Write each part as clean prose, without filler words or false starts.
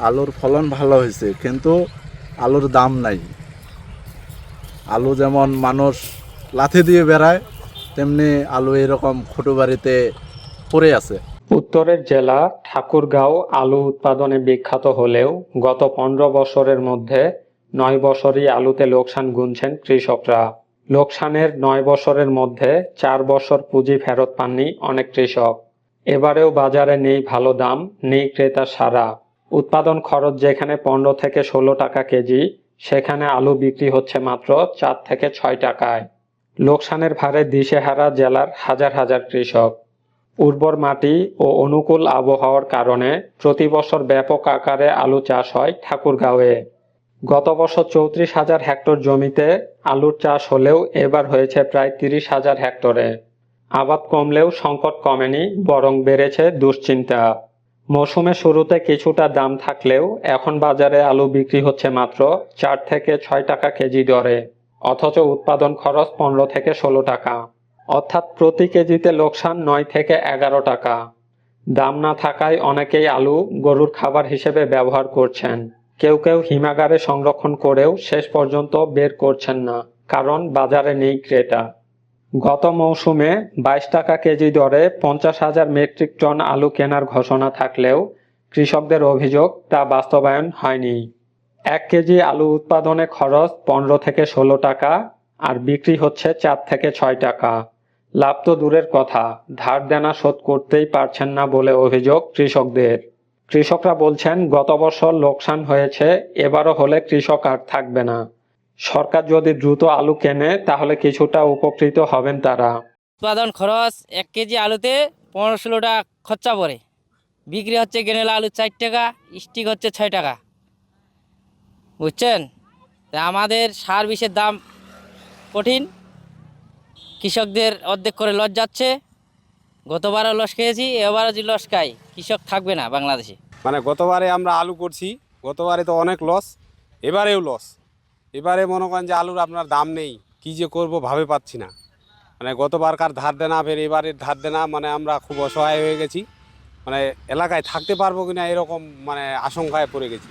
আলুর ফলন ভালো হয়েছে, কিন্তু আলুর দাম নাই। আলু যেমন মানুষ লাথি দিয়ে বেড়ায়, তেমনি আলু এরকম খুঁটো বাড়িতে পড়ে আছে। উত্তরের জেলা ঠাকুরগাঁও আলু উৎপাদনে বিখ্যাত হলেও গত 15 বছরের মধ্যে 9 বছরই আলুতে লোকসান গুনছেন কৃষকরা। লোকসানের 9 বছরের মধ্যে 4 বছর পুঁজি ফেরত পাননি অনেক কৃষক। এবারেও বাজারে নেই ভালো দাম, নেই ক্রেতার সাড়া। উৎপাদন খরচ যেখানে 15 থেকে 16 টাকা কেজি, সেখানে আলু বিক্রি হচ্ছে মাত্র 4 থেকে 6 টাকায়। লোকসানের ভারে দিশেহারা জেলার হাজার হাজার কৃষক। উর্বর মাটি ও অনুকূল আবহাওয়ার কারণে প্রতি বছর ব্যাপক আকারে আলু চাষ হয় ঠাকুরগাঁওয়ে। গত বছর 34,000 হেক্টর জমিতে আলুর চাষ হলেও এবার হয়েছে প্রায় 30,000 হেক্টরে। আবাদ কমলেও সংকট কমেনি, বরং বেড়েছে দুশ্চিন্তা। মৌসুমের শুরুতে কিছুটা দাম থাকলেও এখন বাজারে আলু বিক্রি হচ্ছে মাত্র 4 থেকে 6 টাকা কেজি দরে, অথচ উৎপাদন খরচ 15 থেকে 16 টাকা, অর্থাৎ প্রতি কেজিতে লোকসান 9 থেকে 11 টাকা। দাম না থাকায় অনেকেই আলু গরুর খাবার হিসেবে ব্যবহার করছেন। কেউ কেউ হিমাগারে সংরক্ষণ করেও শেষ পর্যন্ত বের করছেন না, কারণ বাজারে নেই ক্রেতা। গত মৌসুমে 22 টাকা কেজি দরে 50,000 মেট্রিক টন আলু কেনার ঘোষণা থাকলেও কৃষকদের অভিযোগ তা বাস্তবায়ন হয়নি। 1 কেজি আলু উৎপাদনে খরচ 15 থেকে 16 টাকা, আর বিক্রি হচ্ছে 4 থেকে 6 টাকা। লাভ তো দূরের কথা, ধার দেনা শোধ করতেই পারছেন না বলে অভিযোগ কৃষকদের। কৃষকরা বলছেন গত বছর লোকসান হয়েছে, এবারও হলে কৃষক আর থাকবে না। সরকার যদি দ্রুত আলু কেনে তাহলে কিছুটা উপকৃত হবেন তারা। উৎপাদন খরচ 1 কেজি আলুতে 15-16 টাকা খরচা পড়ে। বিক্রি হচ্ছে গেনেলা আলু 4 টাকা, স্টিক হচ্ছে 6 টাকা। বুঝছেন? তা আমাদের সার বিষের দাম কঠিন, কৃষকদের অর্ধেক করে লস যাচ্ছে। গতবারও লস খেয়েছি, এবারও যদি লস খাই, কৃষক থাকবে না বাংলাদেশে। মানে গতবারে আমরা আলু করছি, গতবারে তো অনেক লস, এবারেও লস। এবারে মনে করেন যে আলুর আপনার দাম নেই, কী যে করব ভাবে পাচ্ছি না। মানে গতবারকার ধার দেনা ফের এবারের ধার দেনা, মানে আমরা খুব অসহায় হয়ে গেছি। মানে এলাকায় থাকতে পারবো কিনা এরকম মানে আশঙ্কায় পড়ে গেছি,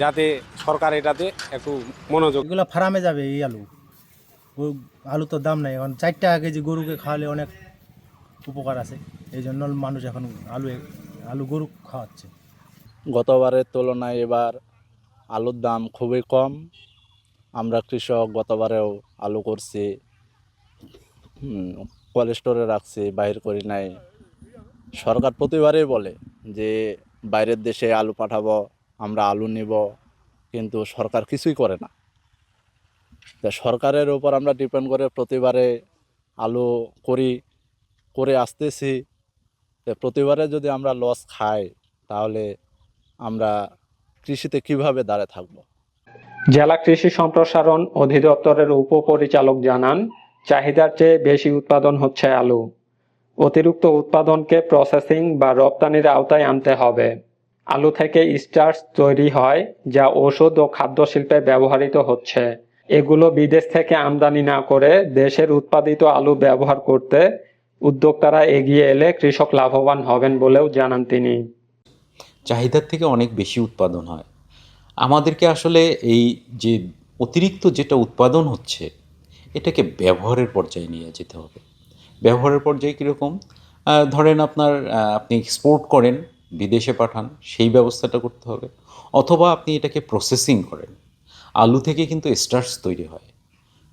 যাতে সরকার এটাতে একটু মনোযোগ। এগুলো ফার্মে যাবে এই আলু। আলু তো দাম নাই, এখন 4 টাকা কেজি গরুকে খাওয়ালে অনেক উপকার আছে। এই জন্য মানুষ এখন আলু আলু গরু খাওয়াচ্ছে। গতবারের তুলনায় এবার আলুর দাম খুবই কম। আমরা কৃষক গতবারেও আলু করছি, কোল্ড স্টোরে রাখছি, বাইর করি নাই। সরকার প্রতিবারই বলে যে বাইরের দেশে আলু পাঠাবো, আমরা আলু নিব, কিন্তু সরকার কিছুই করে না। তা সরকারের উপর আমরা ডিপেন্ড করে প্রতিবারে আলু করে আসতেছি। তো প্রতিবারে যদি আমরা লস খাই, তাহলে আমরা কৃষিতে কিভাবে দাঁড়ায় থাকবো? জেলা কৃষি সম্প্রসারণ অধিদপ্তরের উপপরিচালক জানান, চাহিদার চেয়ে বেশি উৎপাদন হচ্ছে আলু। অতিরিক্ত উৎপাদনকে প্রসেসিং বা রপ্তানির আওতায় আনতে হবে। আলু থেকে স্টার্চ তৈরি হয়, যা ওষুধ ও খাদ্য শিল্পে ব্যবহৃত হচ্ছে। এগুলো বিদেশ থেকে আমদানি না করে দেশের উৎপাদিত আলু ব্যবহার করতে উদ্যোক্তারা এগিয়ে এলে কৃষক লাভবান হবেন বলেও জানান তিনি। চাহিদার থেকে অনেক বেশি উৎপাদন হয়। আমাদেরকে আসলে এই যে অতিরিক্ত যেটা উৎপাদন হচ্ছে, এটাকে ব্যবহারের পর্যায়ে নিয়ে যেতে হবে। ব্যবহারের পর্যায়ে কীরকম? ধরেন আপনি এক্সপোর্ট করেন, বিদেশে পাঠান, সেই ব্যবস্থাটা করতে হবে। অথবা আপনি এটাকে প্রসেসিং করেন। আলু থেকে কিন্তু স্টার্চ তৈরি হয়।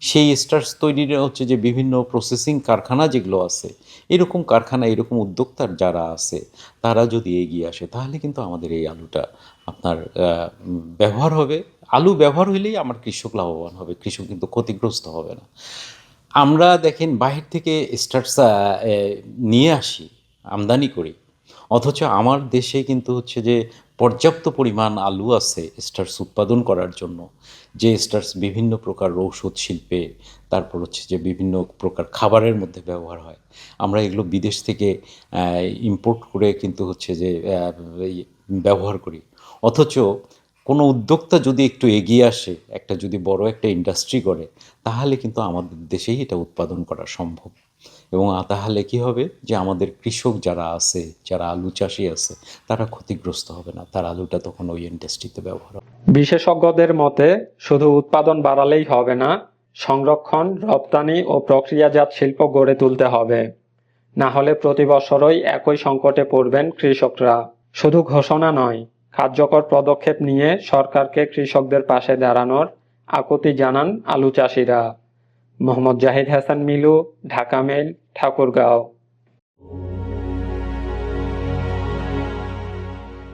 সেই স্টার্চ তৈরির হচ্ছে যে বিভিন্ন প্রসেসিং কারখানা যেগুলো আছে, এরকম কারখানা, এরকম উদ্যোক্তার যারা আছে, তারা যদি এগিয়ে আসে, তাহলে কিন্তু আমাদের এই আলুটা ব্যবহার হবে। আলু ব্যবহার হইলেই আমার কৃষক লাভবান হবে, কৃষক কিন্তু ক্ষতিগ্রস্ত হবে না। আমরা দেখেন বাহির থেকে স্টার্চ নিয়ে আসি, আমদানি করি, অথচ আমার দেশে কিন্তু হচ্ছে যে পর্যাপ্ত পরিমাণ আলু আছে স্টার্চ উৎপাদন করার জন্য, যে স্টার্চ বিভিন্ন প্রকার ঔষধ শিল্পে, তারপর হচ্ছে যে বিভিন্ন প্রকার খাবারের মধ্যে ব্যবহার হয়। আমরা এগুলো বিদেশ থেকে ইম্পোর্ট করে কিন্তু হচ্ছে যে ব্যবহার করি। অথচ কোনো উদ্যোক্তা যদি একটু এগিয়ে আসে, যদি বড় একটা ইন্ডাস্ট্রি করে, তাহলে কিন্তু আমাদের দেশেই এটা উৎপাদন করা সম্ভব। এবং তাহলে কি হবে যে আমাদের কৃষক যারা আছে, যারা আলু চাষি আছে, তারা ক্ষতিগ্রস্ত হবে না, তার আলুটা তখন ওই ইন্ডাস্ট্রিতে ব্যবহার হবে। বিশেষজ্ঞদের মতে শুধু উৎপাদন বাড়ালেই হবে না, সংরক্ষণ, রপ্তানি ও প্রক্রিয়াজাত শিল্প গড়ে তুলতে হবে। না হলে প্রতি বছরই একই সংকটে পড়বেন কৃষকরা। শুধু ঘোষণা নয়, কার্যকর পদক্ষেপ নিয়ে সরকারকে কৃষকদের পাশে দাঁড়ানোর আকুতি জানান আলু চাষিরা। মোহাম্মদ জাহিদ হাসান মিলু, ঢাকা মেইল, ঠাকুরগাঁও।